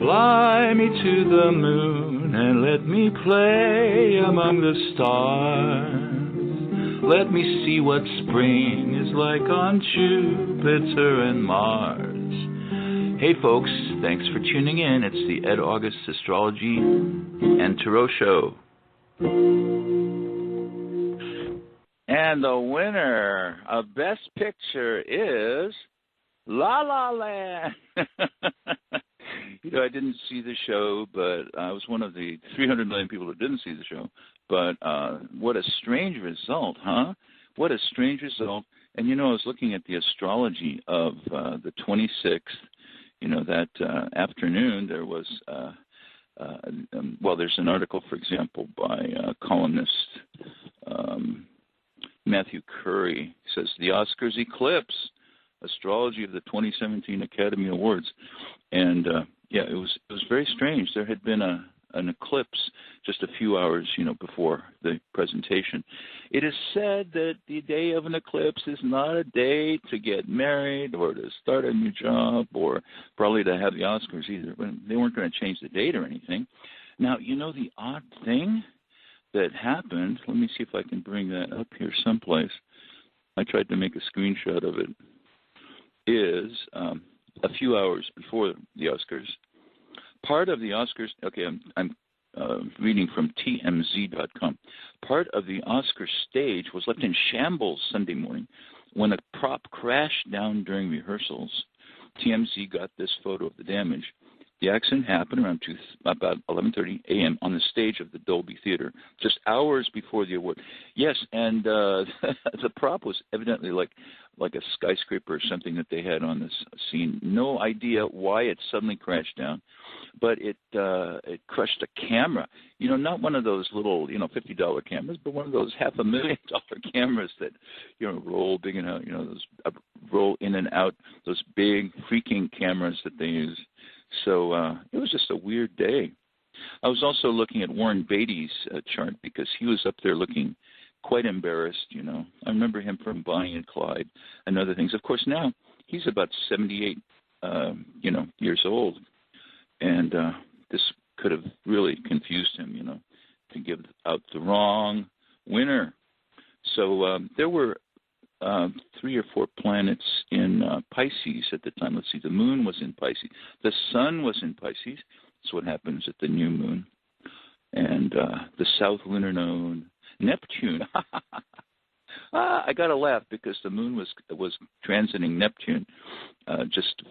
Fly me to the moon and let me play among the stars. Let me see what spring is like on Jupiter and Mars. Hey folks, thanks for tuning in. It's the Ed August Astrology and Tarot Show. And the winner of Best Picture is La La Land. I didn't see the show, but I was one of the 300 million people who didn't see the show. But what a strange result, huh? What a strange result. And, I was looking at the astrology of the 26th. That afternoon there was, there's an article, for example, by columnist Matthew Curry. It says, the Oscars eclipse, astrology of the 2017 Academy Awards. And, it was very strange. There had been an eclipse just a few hours, before the presentation. It is said that the day of an eclipse is not a day to get married or to start a new job or probably to have the Oscars either. They weren't going to change the date or anything. Now, the odd thing that happened, let me see if I can bring that up here someplace. I tried to make a screenshot of it, is a few hours before the Oscars. Part of the Oscars, okay, I'm reading from TMZ.com. Part of the Oscar stage was left in shambles Sunday morning when a prop crashed down during rehearsals. TMZ got this photo of the damage. The accident happened around about 11:30 a.m. on the stage of the Dolby Theater, just hours before the award. Yes, and the prop was evidently like a skyscraper or something that they had on this scene. No idea why it suddenly crashed down, but it crushed a camera. Not one of those little $50 cameras, but one of those $500,000 cameras that roll big and out. Those roll in and out. Those big freaking cameras that they use. So it was just a weird day. I was also looking at Warren Beatty's chart because he was up there looking quite embarrassed, I remember him from Bonnie and Clyde and other things. Of course, now he's about 78, years old. And this could have really confused him, to give out the wrong winner. So there were 3 or 4 planets in Pisces at the time. Let's see, the moon was in Pisces. The sun was in Pisces. That's what happens at the new moon. And the south lunar node, Neptune. I got to laugh because the moon was transiting Neptune just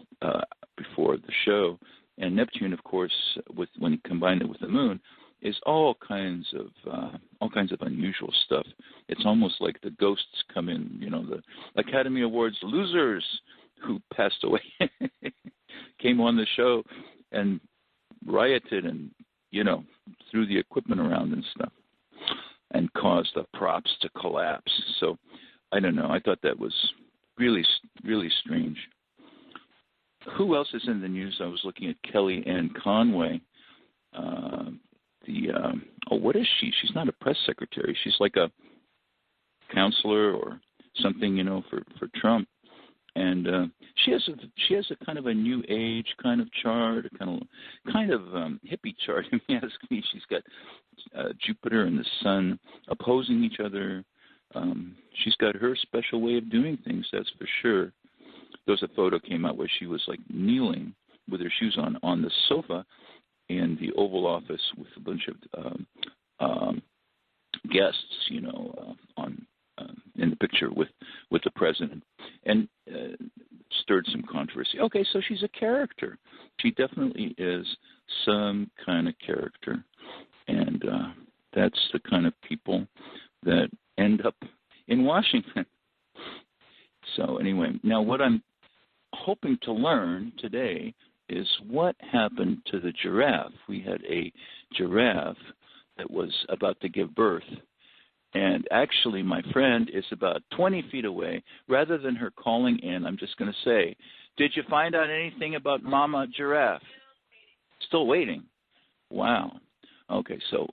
before the show. And Neptune, of course, when you combine it with the moon, is all kinds of unusual stuff. It's almost like the ghosts come in, the Academy Awards losers who passed away came on the show and rioted and, threw the equipment around and stuff and caused the props to collapse. So I don't know. I thought that was really, really strange. Who else is in the news? I was looking at Kellyanne Ann Conway. What is she? She's not a press secretary. She's like a counselor or something, for Trump. And she has a kind of a new age kind of chart, a kind of hippie chart. If you ask me, she's got Jupiter and the Sun opposing each other. She's got her special way of doing things, that's for sure. There was a photo came out where she was like kneeling with her shoes on the sofa in the Oval Office with a bunch of guests, in the picture with the president, and stirred some controversy. Okay, so she's a character. She definitely is some kind of character, and that's the kind of people that end up in Washington. So anyway, now what I'm hoping to learn today is what happened to the giraffe. We had a giraffe that was about to give birth. And actually, my friend is about 20 feet away. Rather than her calling in, I'm just going to say, did you find out anything about Mama Giraffe? Still waiting. Wow. Okay, so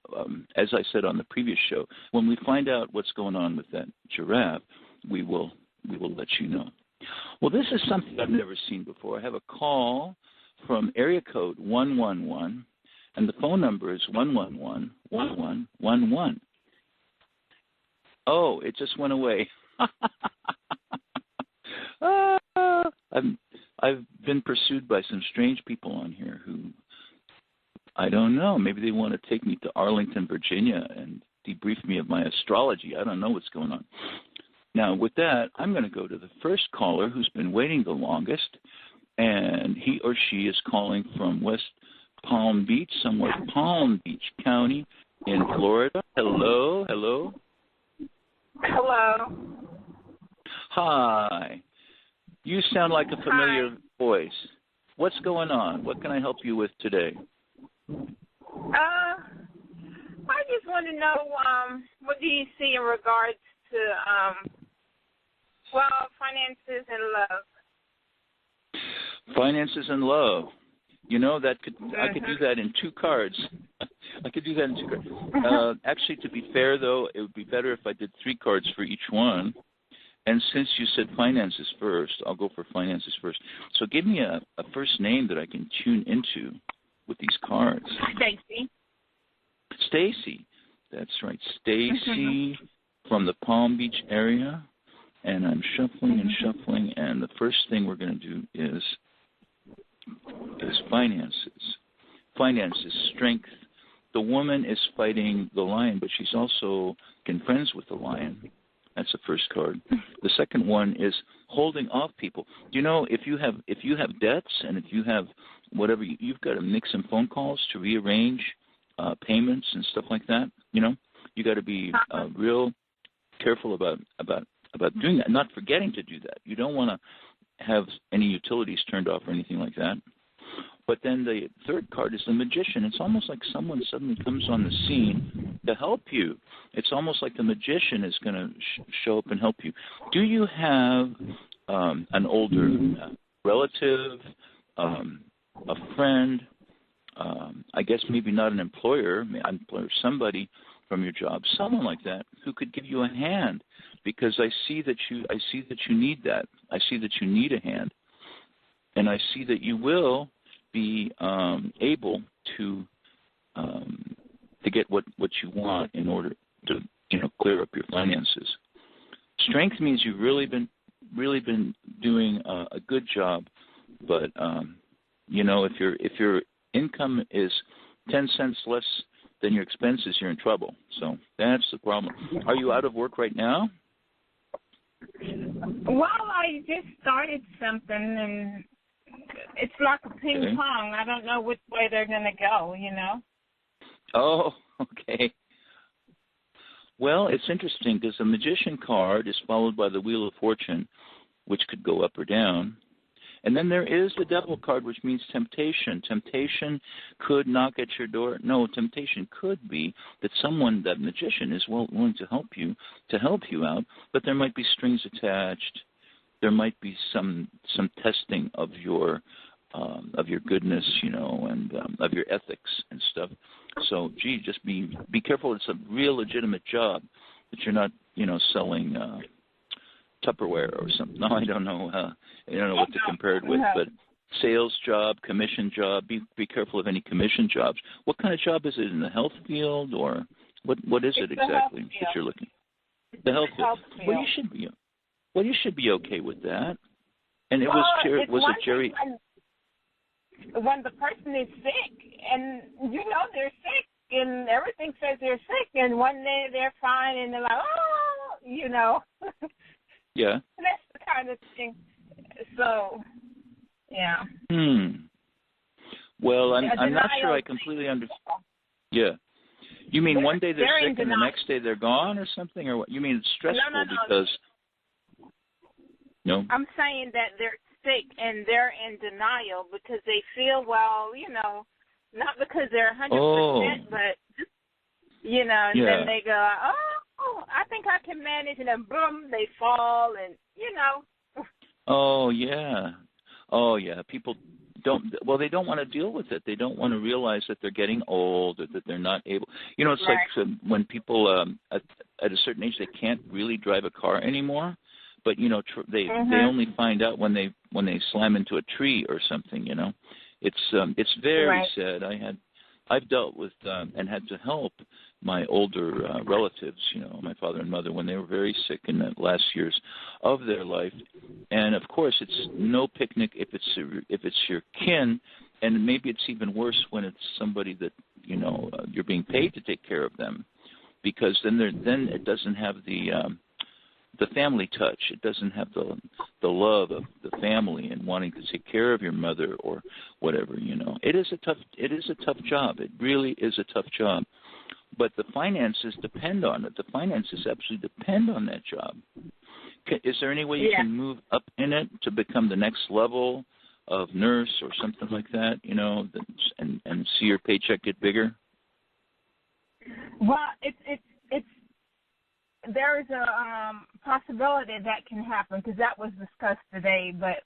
as I said on the previous show, when we find out what's going on with that giraffe, we will let you know. Well, this is something I've never seen before. I have a call from area code 111, and the phone number is 111-1111. Oh, it just went away. I've been pursued by some strange people on here who, I don't know, maybe they want to take me to Arlington, Virginia and debrief me of my astrology. I don't know what's going on. Now, with that, I'm going to go to the first caller who's been waiting the longest, and he or she is calling from West Palm Beach, somewhere Palm Beach County in Florida. Hello, hello. Hello. Hi. You sound like a familiar voice. What's going on? What can I help you with today? I just want to know, what do you see in regards to, finances and love? Finances and love. You know, I could do that in 2 cards. I could do that in 2 cards. Actually, to be fair, though, it would be better if I did 3 cards for each one. And since you said finances first, I'll go for finances first. So give me a first name that I can tune into with these cards. Stacy. Stacy. That's right. Stacy from the Palm Beach area. And I'm shuffling and shuffling. And the first thing we're going to do is finances. Finances, strength. The woman is fighting the lion, but she's also getting friends with the lion. That's the first card. The second one is holding off people. You know, if you have debts and if you have whatever, you've got to make some phone calls to rearrange payments and stuff like that. You know, you got to be real careful about doing that, not forgetting to do that. You don't want to have any utilities turned off or anything like that. But then the third card is the magician. It's almost like someone suddenly comes on the scene to help you. It's almost like the magician is going to show up and help you. Do you have an older relative, a friend, I guess maybe not an employer, somebody from your job, someone like that who could give you a hand? Because I see that you need that. I see that you need a hand, and I see that you will be able to get what you want in order to clear up your finances. Strength means you've really been doing a good job, but if your income is 10 cents less than your expenses, you're in trouble. So that's the problem. Are you out of work right now? Well, I just started something, and it's like a ping pong. I don't know which way they're going to go, Oh, okay. Well, it's interesting because the magician card is followed by the Wheel of Fortune, which could go up or down. And then there is the Devil card, which means temptation. Temptation could knock at your door. No, temptation could be that that magician is willing to help you out, but there might be strings attached. There might be some testing of your goodness, and of your ethics and stuff. So, just be careful. It's a real legitimate job that you're not, selling Tupperware or something. No, I don't know what to compare it with, but sales job, commission job. Be careful of any commission jobs. What kind of job is it, in the health field, or what is it exactly that you're looking? The health field. Well, you should be okay with that. And it was Jerry? When the person is sick, and they're sick, and everything says they're sick, and one day they're fine, and they're like, Yeah. That's the kind of thing. So, yeah. Well, I'm not sure I completely understand. Yeah. You mean one day they're sick and the next day they're gone or something? Or what? You mean it's stressful because... No? I'm saying that they're sick and they're in denial because they feel, not because they're 100%, but, and then they go, I think I can manage, and then boom, they fall, and, Oh, yeah. People they don't want to deal with it. They don't want to realize that they're getting old or that they're not able. It's like when people at a certain age, they can't really drive a car anymore, but, they only find out when they slam into a tree or something, It's very Right. sad. I've dealt with and had to help my older relatives, my father and mother, when they were very sick in the last years of their life. And of course, it's no picnic if it's your kin, and maybe it's even worse when it's somebody that you're being paid to take care of them, because then it doesn't have the family touch. It doesn't have the love of the family and wanting to take care of your mother or whatever. It is a tough job. It really is a tough job. But the finances depend on it. The finances absolutely depend on that job. Is there any way you can move up in it to become the next level of nurse or something like that, and see your paycheck get bigger? Well, it's there is a possibility that can happen, because that was discussed today. But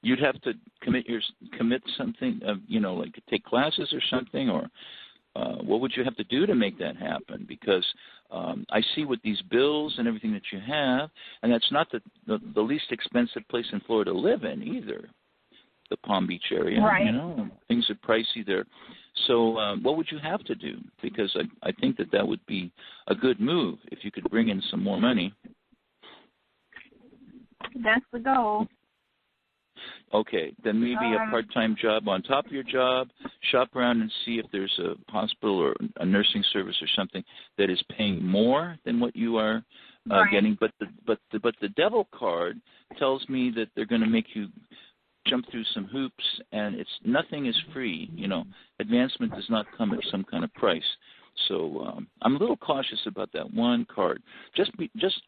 You'd have to commit something, like take classes or something, or what would you have to do to make that happen? Because I see with these bills and everything that you have, and that's not the least expensive place in Florida to live in either, the Palm Beach area. Right. Things are pricey there. So what would you have to do? Because I think that would be a good move if you could bring in some more money. That's the goal. Okay, then maybe a part-time job on top of your job. Shop around and see if there's a hospital or a nursing service or something that is paying more than what you are getting. But the devil card tells me that they're going to make you jump through some hoops, and nothing is free. Advancement does not come at some kind of price. So I'm a little cautious about that one card. Just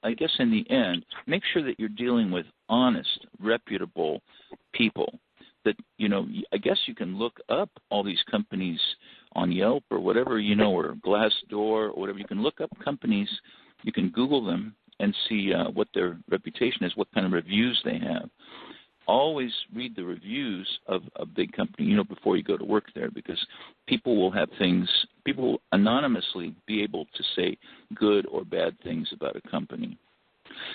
I guess in the end, make sure that you're dealing with honest, reputable people. That I guess you can look up all these companies on Yelp or whatever, or Glassdoor or whatever. You can look up companies. You can Google them and see what their reputation is, what kind of reviews they have. Always read the reviews of a big company, before you go to work there, because people will anonymously be able to say good or bad things about a company.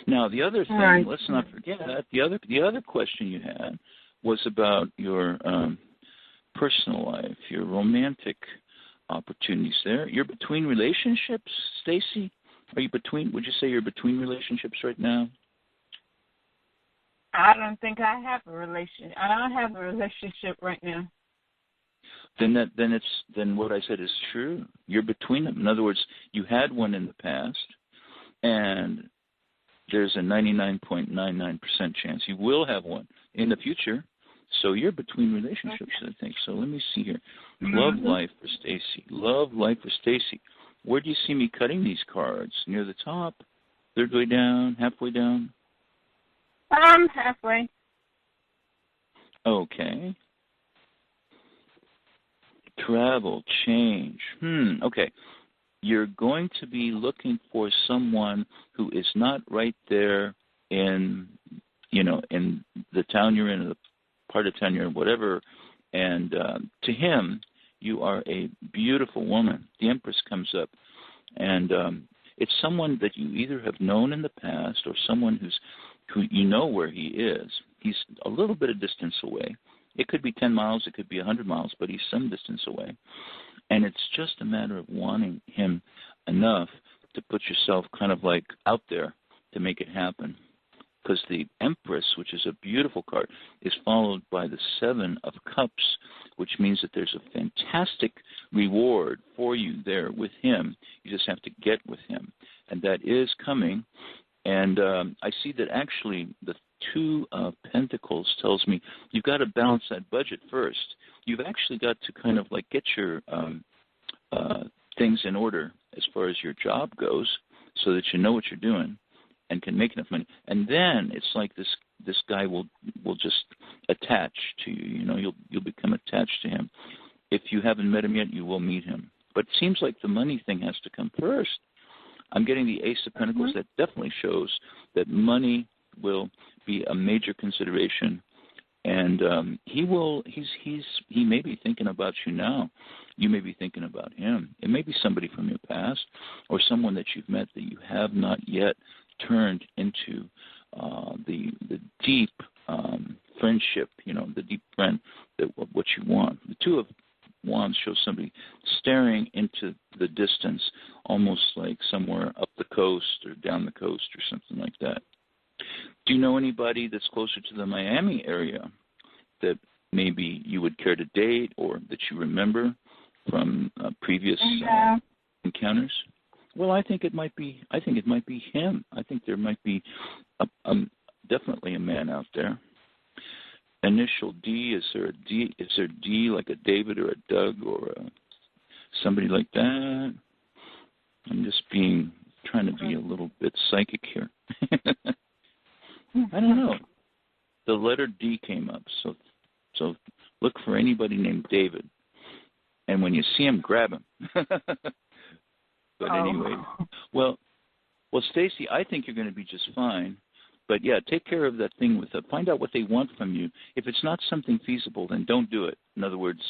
Now, the other thing, let's not forget, the other question you had was about your personal life, your romantic opportunities there. You're between relationships, Stacy? Would you say you're between relationships right now? I don't think I have a relationship. I don't have a relationship right now. Then what I said is true. You're between them. In other words, you had one in the past, and there's a 99.99% chance you will have one in the future. So you're between relationships, I think. So let me see here. Love life for Stacy. Love life for Stacy. Where do you see me cutting these cards? Near the top? Third way down? Halfway down? Halfway. Okay. Travel, change. Okay. You're going to be looking for someone who is not right there in the town you're in, or the part of town you're in, whatever. And to him, you are a beautiful woman. The Empress comes up. And it's someone that you either have known in the past or someone who you know where he is. He's a little bit of distance away. It could be 10 miles, it could be 100 miles, but he's some distance away. And it's just a matter of wanting him enough to put yourself kind of like out there to make it happen. Because the Empress, which is a beautiful card, is followed by the Seven of Cups, which means that there's a fantastic reward for you there with him. You just have to get with him. And that is coming. And I see that actually the Two of Pentacles tells me you've got to balance that budget first. You've actually got to kind of like get your things in order as far as your job goes, so that you know what you're doing and can make enough money. And then it's like this guy will just attach to you. You'll become attached to him. If you haven't met him yet, you will meet him. But it seems like the money thing has to come first. I'm getting the Ace of Pentacles. That definitely shows that money will be a major consideration, and he may be thinking about you now. You may be thinking about him. It may be somebody from your past or someone that you've met that you have not yet turned into the deep friendship, the deep friend, what you want. The Two of Wands shows somebody staring into the distance, almost like somewhere up the coast or down the coast or something like that. Do you know anybody that's closer to the Miami area that maybe you would care to date or that you remember from previous encounters? Well, I think it might be him. I think there might be definitely a man out there. Initial D, is there a D? Is there D like a David or a Doug or somebody like that? I'm just trying to be a little bit psychic here. I don't know. The letter D came up, so look for anybody named David, and when you see him, grab him. But anyway, well, Stacy, I think you're going to be just fine. But yeah, take care of that thing with it. Find out what they want from you. If it's not something feasible, then don't do it. In other words,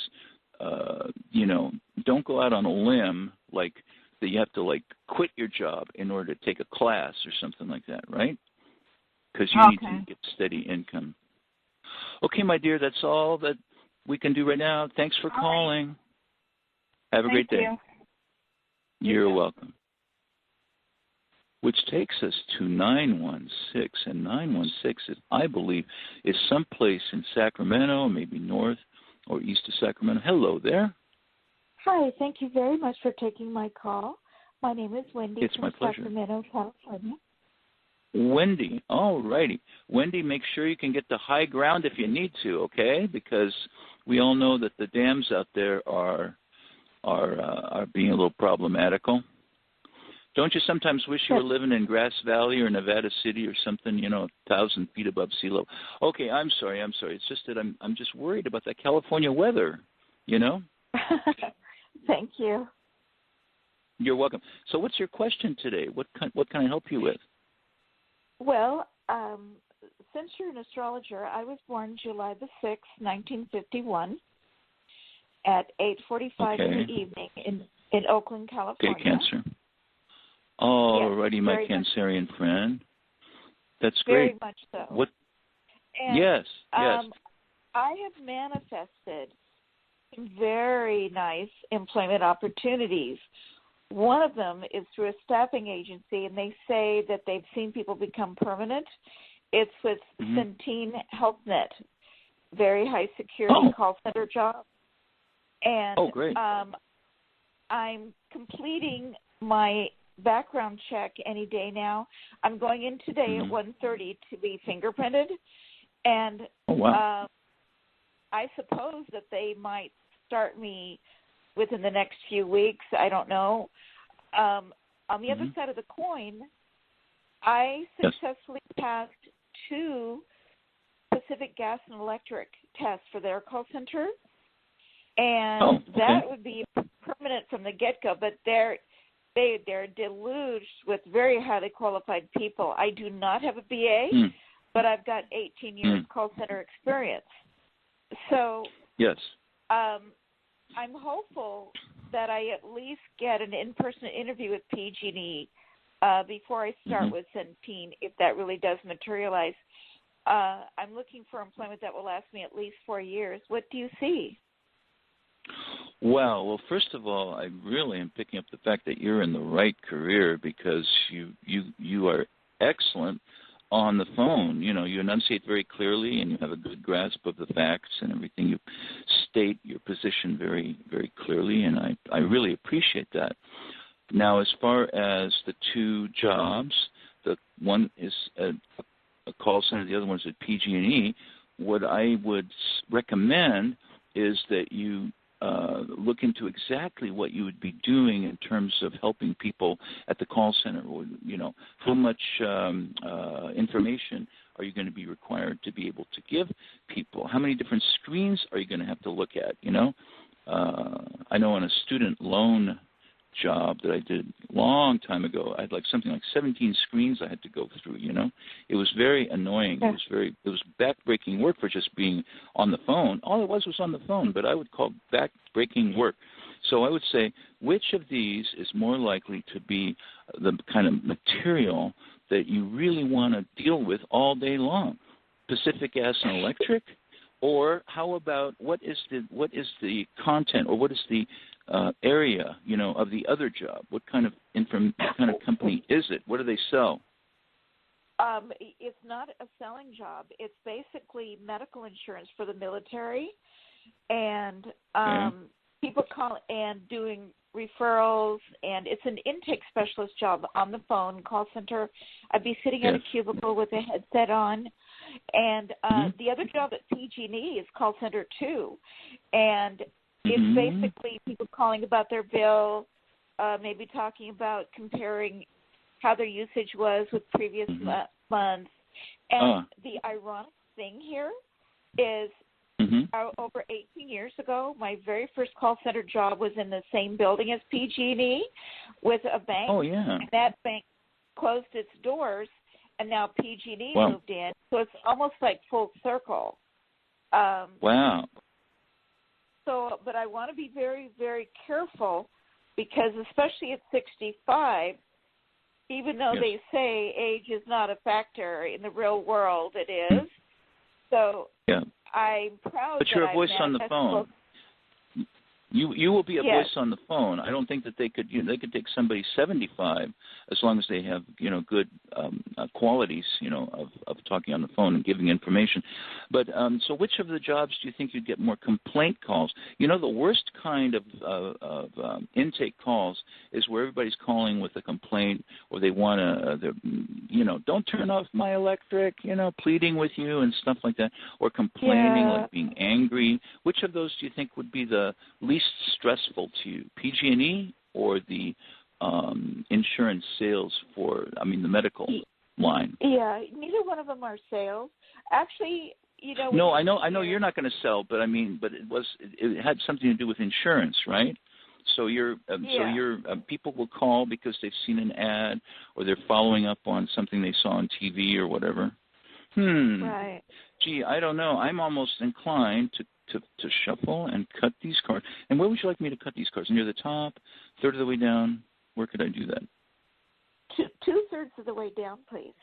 don't go out on a limb like that. You have to quit your job in order to take a class or something like that, right? Because you need to get steady income. Okay, my dear, that's all that we can do right now. Thanks for calling. Have a great day. You're welcome. Which takes us to 916. And 916, I believe, is someplace in Sacramento, maybe north or east of Sacramento. Hello there. Hi, thank you very much for taking my call. My name is Wendy from Sacramento, California. Wendy, all righty. Wendy, make sure you can get to high ground if you need to, okay? Because we all know that the dams out there are being a little problematical. Don't you sometimes wish you were living in Grass Valley or Nevada City or something, 1,000 feet above sea level? Okay, I'm sorry. It's just that I'm just worried about that California weather, Thank you. You're welcome. So what's your question today? What can I help you with? Well, since you're an astrologer, I was born July the 6th, 1951 at 8:45 in the evening in Oakland, California. Okay, Cancer. All righty, my Cancerian friend. That's great. Very much so. What? And, yes. I have manifested some very nice employment opportunities. One of them is through a staffing agency, and they say that they've seen people become permanent. It's with Centene HealthNet, very high security call center job. And great. I'm completing my background check any day now. I'm going in today at 1:30 to be fingerprinted, and I suppose that they might start me within the next few weeks. I don't know. On the other side of the coin, I successfully passed 2 Pacific Gas and Electric tests for their call center, and that would be permanent from the get-go, but they're deluged with very highly qualified people. I do not have a BA, but I've got 18 years call center experience. So I'm hopeful that I at least get an in-person interview with PG&E before I start with Centene, if that really does materialize. I'm looking for employment that will last me at least 4 years. What do you see? Well, first of all, I really am picking up the fact that you're in the right career because you are excellent on the phone. You enunciate very clearly and you have a good grasp of the facts and everything. You state your position very, very clearly, and I really appreciate that. Now, as far as the 2 jobs, the one is a call center, the other one is at PG&E. What I would recommend is that you look into exactly what you would be doing in terms of helping people at the call center. How much information are you going to be required to be able to give people? How many different screens are you going to have to look at? I know on a student loan job that I did a long time ago, I had something like 17 screens I had to go through. It was very annoying. Yeah. It was back-breaking work for just being on the phone. All it was on the phone, but I would call back-breaking work. So I would say, which of these is more likely to be the kind of material that you really want to deal with all day long? Pacific Gas and Electric? Or how about what is the content, or what is the area, of the other job? What kind of company is it? What do they sell? It's not a selling job. It's basically medical insurance for the military, and people call and doing referrals, and it's an intake specialist job on the phone, call center. I'd be sitting at a cubicle with a headset on, and the other job at PG&E is call center too, and it's basically people calling about their bill, maybe talking about comparing how their usage was with previous months. And the ironic thing here is over 18 years ago, my very first call center job was in the same building as PG&E with a bank. Oh, yeah. And that bank closed its doors, and now PG&E moved in. So it's almost like full circle. Wow. So, but I want to be very, very careful because especially at 65, even though they say age is not a factor in the real world, it is. So I'm proud but that you're a I voice on the phone. You will be a voice on the phone. I don't think that they could take somebody 75 as long as they have good qualities of talking on the phone and giving information. But so which of the jobs do you think you'd get more complaint calls? The worst kind of intake calls is where everybody's calling with a complaint, or they want to don't turn off my electric, pleading with you and stuff like that, or complaining, like being angry. Which of those do you think would be the least stressful to you, PG&E or the insurance sales the medical line? Yeah, neither one of them are sales. Actually, No, I know you're not going to sell, but it had something to do with insurance, right? So people will call because they've seen an ad, or they're following up on something they saw on TV or whatever. Right. Gee, I don't know. I'm almost inclined to shuffle and cut these cards. And where would you like me to cut these cards? Near the top, third of the way down? Where could I do that? Two-thirds of the way down, please.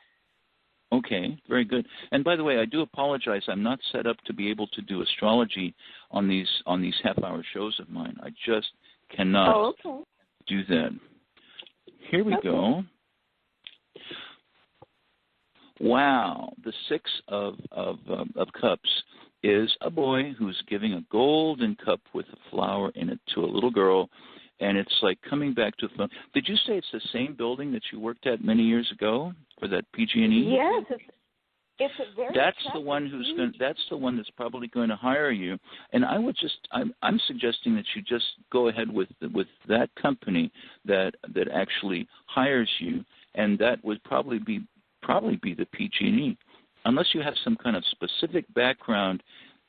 Okay, very good. And by the way, I do apologize. I'm not set up to be able to do astrology on these half-hour shows of mine. I just cannot do that. Here we go. Wow, the Six of Cups is a boy who's giving a golden cup with a flower in it to a little girl, and it's like coming back to the. Did you say it's the same building that you worked at many years ago for that PG&E? Yes, it's a very. That's the one that's the one that's probably going to hire you. And I'm suggesting that you just go ahead with that company that actually hires you, and that would probably be the PG&E. Unless you have some kind of specific background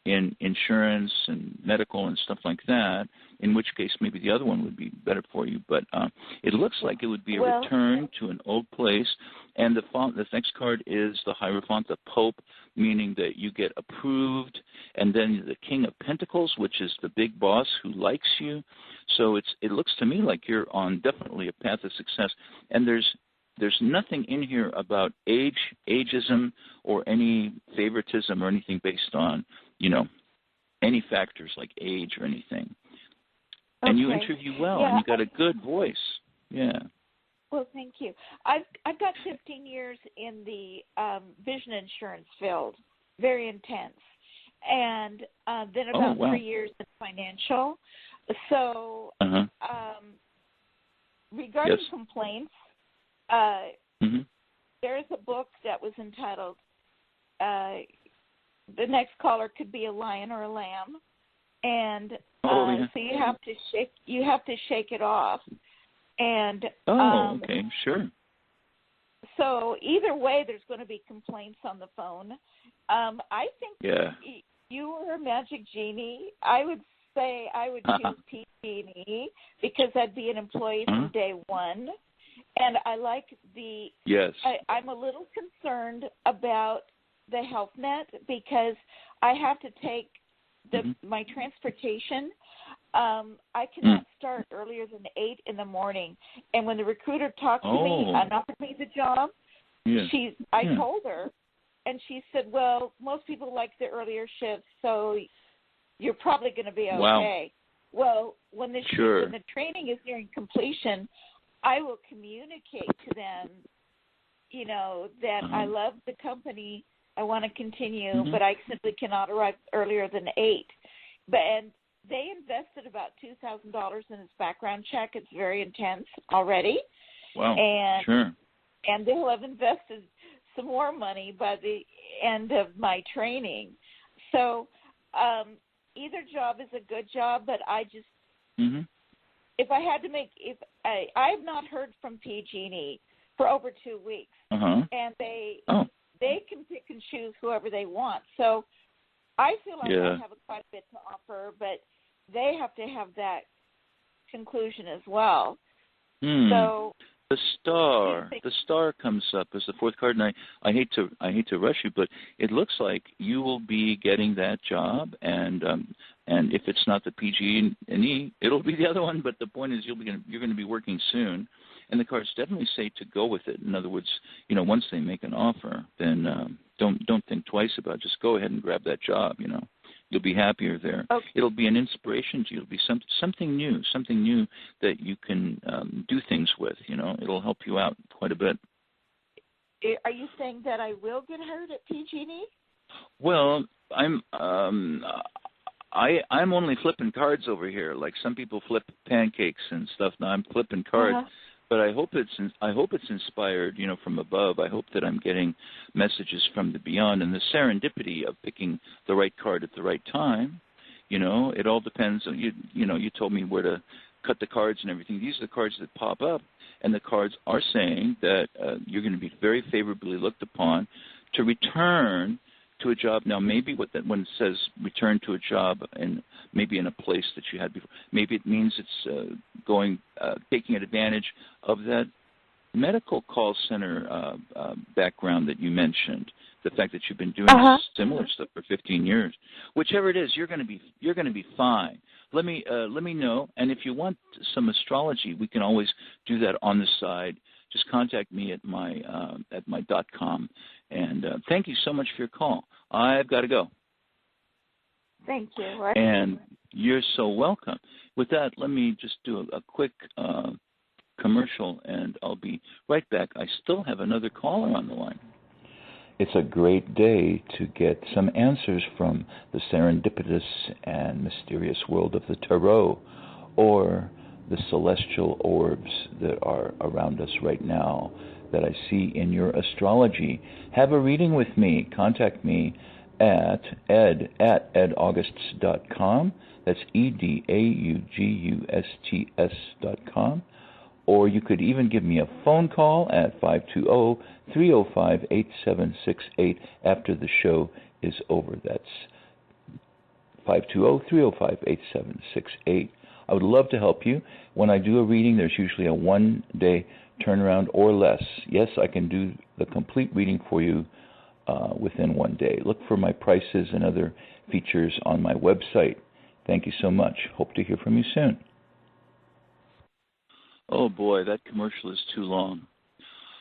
in insurance and medical and stuff like that, in which case maybe the other one would be better for you. But it looks like it would be a return to an old place. And the next card is the Hierophant, the Pope, meaning that you get approved. And then the King of Pentacles, which is the big boss who likes you. So it looks to me like you're on definitely a path of success. And there's nothing in here about ageism, or any favoritism, or anything based on, any factors like age or anything. Okay. And you interview well, and you got a good voice. Yeah. Well, thank you. I've got 15 years in the vision insurance field, very intense, and then about 3 years in financial. So, regarding complaints. There's a book that was entitled "The Next Caller Could Be a Lion or a Lamb," and so you have to shake it off. And okay, sure. So either way, there's going to be complaints on the phone. I think you were a magic genie. I would say I would choose PG&E because I'd be an employee from day one. And I like I'm a little concerned about the health net because I have to take my transportation. I cannot start earlier than 8 in the morning. And when the recruiter talked to me and offered me the job, I told her, and she said, well, most people like the earlier shifts, so you're probably going to be okay. Wow. Well, when the training is nearing completion, I will communicate to them, that I love the company, I want to continue, but I simply cannot arrive earlier than 8. And they invested about $2,000 in his background check. It's very intense already. Wow. And they'll have invested some more money by the end of my training. So either job is a good job, but I just, if I had to I have not heard from PG&E for over 2 weeks, and they can pick and choose whoever they want. So I feel like I have quite a bit to offer, but they have to have that conclusion as well. So the star comes up as the fourth card, and I hate to rush you, but it looks like you will be getting that job, and if it's not the PG&E, it'll be the other one. But the point is, you're going to be working soon, and the cards definitely say to go with it. In other words, once they make an offer, then don't think twice about it. Just go ahead and grab that job. You'll be happier there. Okay. It'll be an inspiration to you. It'll be something new that you can do things with. It'll help you out quite a bit. Are you saying that I will get hired at PG&E? Well, I'm only flipping cards over here. Like some people flip pancakes and stuff. Now I'm flipping cards. But I hope it's inspired, from above. I hope that I'm getting messages from the beyond, and the serendipity of picking the right card at the right time. It all depends on you told me where to cut the cards and everything. These are the cards that pop up, and the cards are saying that you're going to be very favorably looked upon to return to a job. Now, maybe when it says return to a job and maybe in a place that you had before, maybe it means it's taking advantage of that medical call center background that you mentioned. The fact that you've been doing similar stuff for 15 years, whichever it is, you're going to be fine. Let me know, and if you want some astrology, we can always do that on the side. Just contact me at my .com. And thank you so much for your call. I've got to go. Thank you. And you're so welcome. With that, let me just do a quick commercial, and I'll be right back. I still have another caller on the line. It's a great day to get some answers from the serendipitous and mysterious world of the tarot, or the celestial orbs that are around us right now that I see in your astrology. Have a reading with me. Contact me at edaugusts.com. That's edaugusts.com. Or you could even give me a phone call at 520-305-8768 after the show is over. That's 520-305-8768. I would love to help you. When I do a reading, there's usually a 1-day turnaround or less. Yes, I can do the complete reading for you within 1 day. Look for my prices and other features on my website. Thank you so much. Hope to hear from you soon. Oh, boy, that commercial is too long.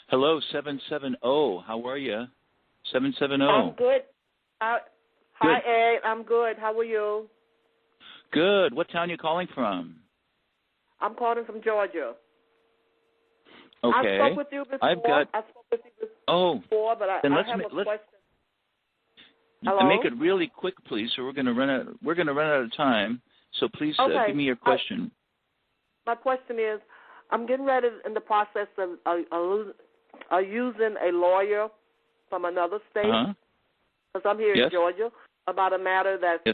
Hello, 770. How are you? 770. I'm good. Hi, Ed. I'm good. How are you? Good. What town are you calling from? I'm calling from Georgia. Okay. I spoke with you before. But I have a question. Hello? Make it really quick, please, or we're going to run out of time. So please give me your question. My question is, I'm getting ready in the process of using a lawyer from another state, because I'm here in Georgia, about a matter that's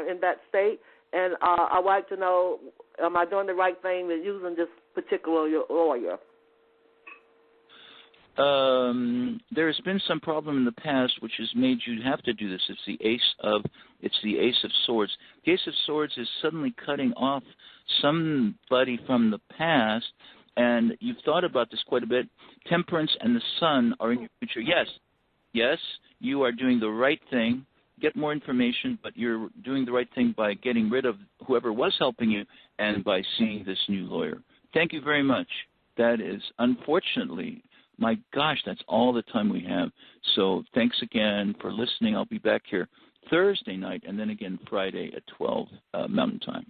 in that state, and I would like to know, am I doing the right thing with using this particular lawyer? There's been some problem in the past which has made you have to do this. It's the Ace of Swords. The Ace of Swords is suddenly cutting off somebody from the past, and you've thought about this quite a bit. Temperance and the Sun are in your future. Yes, you are doing the right thing. Get more information, but you're doing the right thing by getting rid of whoever was helping you and by seeing this new lawyer. Thank you very much. That is, unfortunately, my gosh, that's all the time we have. So thanks again for listening. I'll be back here Thursday night and then again Friday at 12 Mountain Time.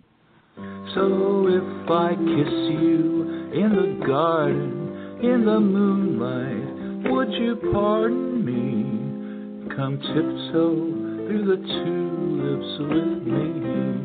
So if I kiss you in the garden, in the moonlight, would you pardon me? Come tiptoe through the tulips with me.